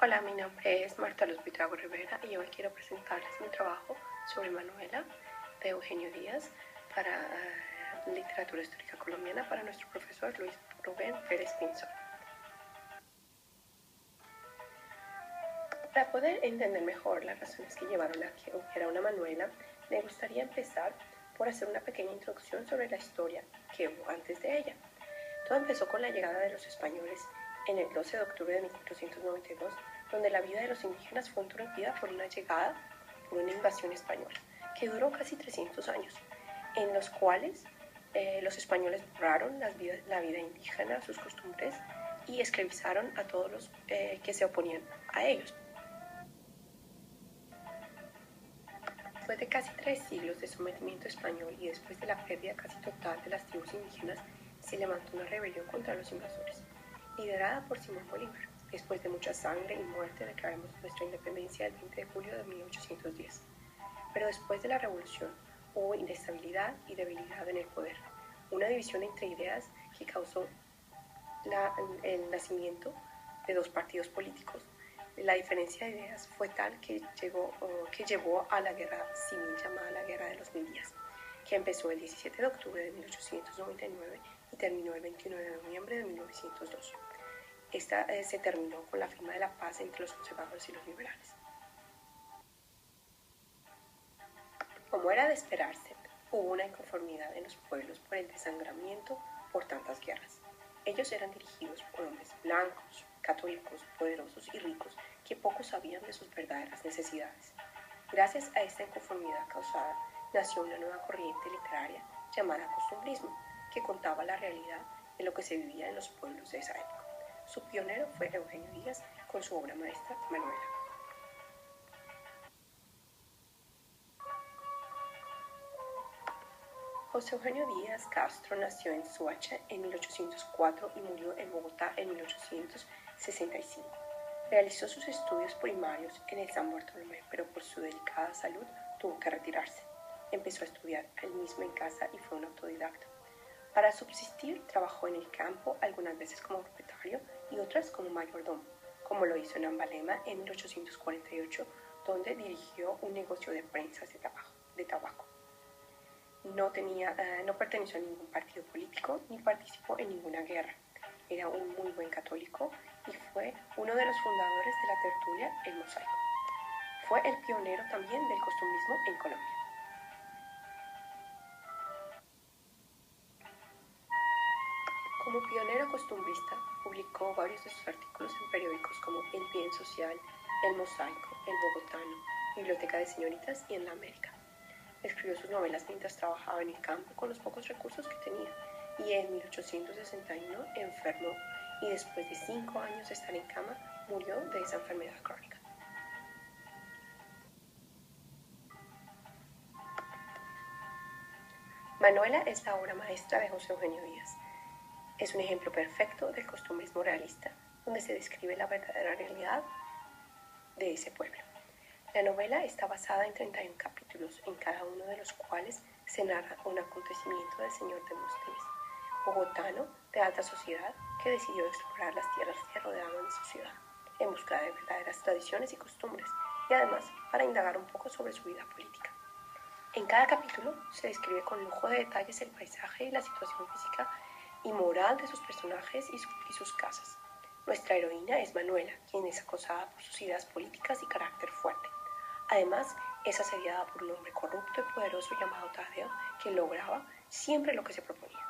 Hola, mi nombre es Marta Luz Buitrago Rivera y hoy quiero presentarles mi trabajo sobre Manuela de Eugenio Díaz para Literatura Histórica Colombiana para nuestro profesor Luis Rubén Pérez Pinzón. Para poder entender mejor las razones que llevaron a que hubiera una Manuela, me gustaría empezar por hacer una pequeña introducción sobre la historia que hubo antes de ella. Todo empezó con la llegada de los españoles en el 12 de octubre de 1492, donde la vida de los indígenas fue interrumpida por una invasión española, que duró casi 300 años, en los cuales los españoles borraron la vida indígena, sus costumbres, y esclavizaron a todos los que se oponían a ellos. Después de casi 3 siglos de sometimiento español y después de la pérdida casi total de las tribus indígenas, se levantó una rebelión contra los invasores, liderada por Simón Bolívar. Después de mucha sangre y muerte declaramos nuestra independencia el 20 de julio de 1810. Pero después de la revolución hubo inestabilidad y debilidad en el poder, una división entre ideas que causó el nacimiento de dos partidos políticos. La diferencia de ideas fue tal que llevó a la guerra civil llamada la Guerra de los 1000 días, que empezó el 17 de octubre de 1899 y terminó el 29 de noviembre de 1902. Esta se terminó con la firma de la paz entre los conservadores y los liberales. Como era de esperarse, hubo una inconformidad en los pueblos por el desangramiento por tantas guerras. Ellos eran dirigidos por hombres blancos, católicos, poderosos y ricos que poco sabían de sus verdaderas necesidades. Gracias a esta inconformidad causada, nació una nueva corriente literaria llamada costumbrismo, que contaba la realidad de lo que se vivía en los pueblos de esa época. Su pionero fue Eugenio Díaz con su obra maestra Manuela. José Eugenio Díaz Castro nació en Soacha en 1804 y murió en Bogotá en 1865. Realizó sus estudios primarios en el San Bartolomé, pero por su delicada salud tuvo que retirarse. Empezó a estudiar él mismo en casa y fue un autodidacta. Para subsistir, trabajó en el campo, algunas veces como propietario y otras como mayordomo, como lo hizo en Ambalema en 1848, donde dirigió un negocio de prensas de tabaco. No perteneció a ningún partido político ni participó en ninguna guerra. Era un muy buen católico y fue uno de los fundadores de la tertulia El Mosaico. Fue el pionero también del costumbrismo en Colombia. Como pionero costumbrista, publicó varios de sus artículos en periódicos como El Bien Social, El Mosaico, El Bogotano, Biblioteca de Señoritas y en La América. Escribió sus novelas mientras trabajaba en el campo con los pocos recursos que tenía y en 1861 enfermó y después de 5 años de estar en cama murió de esa enfermedad crónica. Manuela es la obra maestra de José Eugenio Díaz. Es un ejemplo perfecto del costumbrismo realista, donde se describe la verdadera realidad de ese pueblo. La novela está basada en 31 capítulos, en cada uno de los cuales se narra un acontecimiento del señor Demóstenes, bogotano de alta sociedad que decidió explorar las tierras que rodeaban de su ciudad, en busca de verdaderas tradiciones y costumbres, y además para indagar un poco sobre su vida política. En cada capítulo se describe con lujo de detalles el paisaje y la situación física y moral de sus personajes y sus casas. Nuestra heroína es Manuela, quien es acosada por sus ideas políticas y carácter fuerte. Además, es asediada por un hombre corrupto y poderoso llamado Tadeo, que lograba siempre lo que se proponía.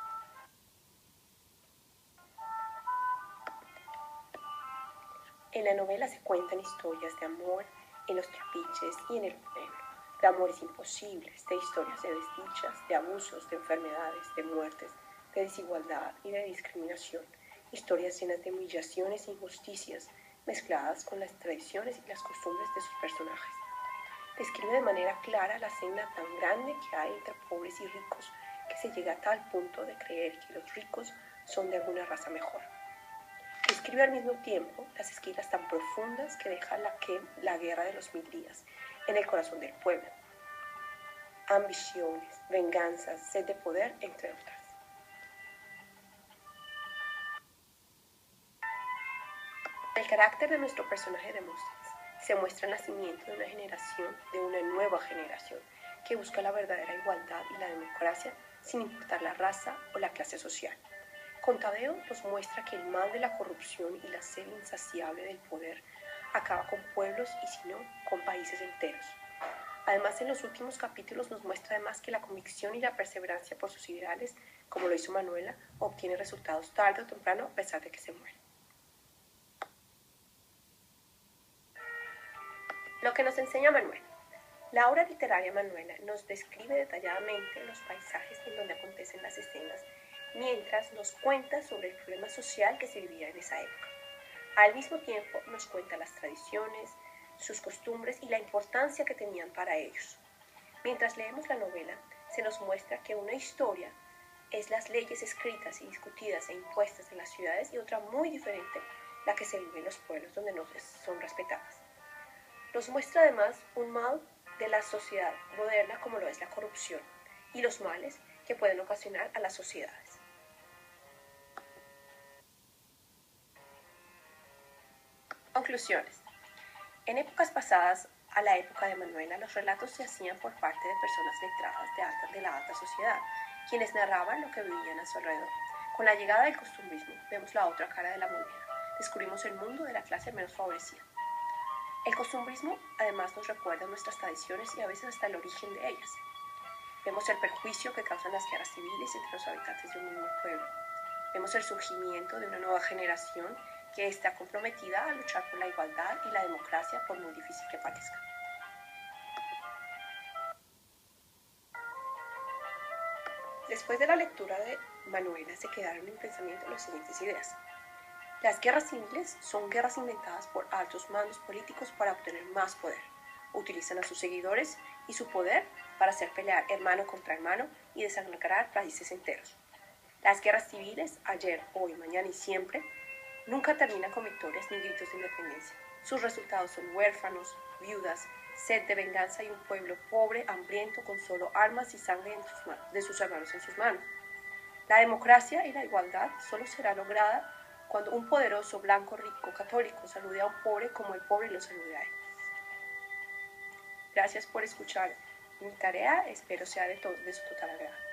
En la novela se cuentan historias de amor en los trapiches y en el pueblo, de amores imposibles, de historias de desdichas, de abusos, de enfermedades, de muertes, de desigualdad y de discriminación, historias llenas de humillaciones e injusticias, mezcladas con las tradiciones y las costumbres de sus personajes. Describe de manera clara la senda tan grande que hay entre pobres y ricos, que se llega a tal punto de creer que los ricos son de alguna raza mejor. Describe al mismo tiempo las esquinas tan profundas que deja la guerra de los 1000 días en el corazón del pueblo. Ambiciones, venganzas, sed de poder, entre otras. En el carácter de nuestro personaje Demóstenes se muestra el nacimiento de una generación, de una nueva generación, que busca la verdadera igualdad y la democracia sin importar la raza o la clase social. Con Tadeo nos muestra que el mal de la corrupción y la sed insaciable del poder acaba con pueblos y si no, con países enteros. Además, en los últimos capítulos nos muestra además que la convicción y la perseverancia por sus ideales, como lo hizo Manuela, obtiene resultados tarde o temprano a pesar de que se muere. Lo que nos enseña Manuela. La obra literaria Manuela nos describe detalladamente los paisajes en donde acontecen las escenas, mientras nos cuenta sobre el problema social que se vivía en esa época. Al mismo tiempo nos cuenta las tradiciones, sus costumbres y la importancia que tenían para ellos. Mientras leemos la novela, se nos muestra que una historia es las leyes escritas y discutidas e impuestas en las ciudades y otra muy diferente, la que se vive en los pueblos donde no son respetadas. Nos muestra además un mal de la sociedad moderna como lo es la corrupción y los males que pueden ocasionar a las sociedades. Conclusiones. En épocas pasadas a la época de Manuela, los relatos se hacían por parte de personas letradas de la alta sociedad, quienes narraban lo que vivían a su alrededor. Con la llegada del costumbrismo, vemos la otra cara de la moneda. Descubrimos el mundo de la clase menos favorecida. El costumbrismo además nos recuerda nuestras tradiciones y a veces hasta el origen de ellas. Vemos el perjuicio que causan las guerras civiles entre los habitantes de un mismo pueblo. Vemos el surgimiento de una nueva generación que está comprometida a luchar por la igualdad y la democracia por muy difícil que parezca. Después de la lectura de Manuela se quedaron en pensamiento las siguientes ideas. Las guerras civiles son guerras inventadas por altos mandos políticos para obtener más poder. Utilizan a sus seguidores y su poder para hacer pelear hermano contra hermano y desangrar países enteros. Las guerras civiles, ayer, hoy, mañana y siempre, nunca terminan con victorias ni gritos de independencia. Sus resultados son huérfanos, viudas, sed de venganza y un pueblo pobre, hambriento, con solo armas y sangre de sus hermanos en sus manos. La democracia y la igualdad solo será lograda cuando un poderoso, blanco, rico, católico salude a un pobre como el pobre lo salude a él. Gracias por escuchar mi tarea, espero sea de su total agrado.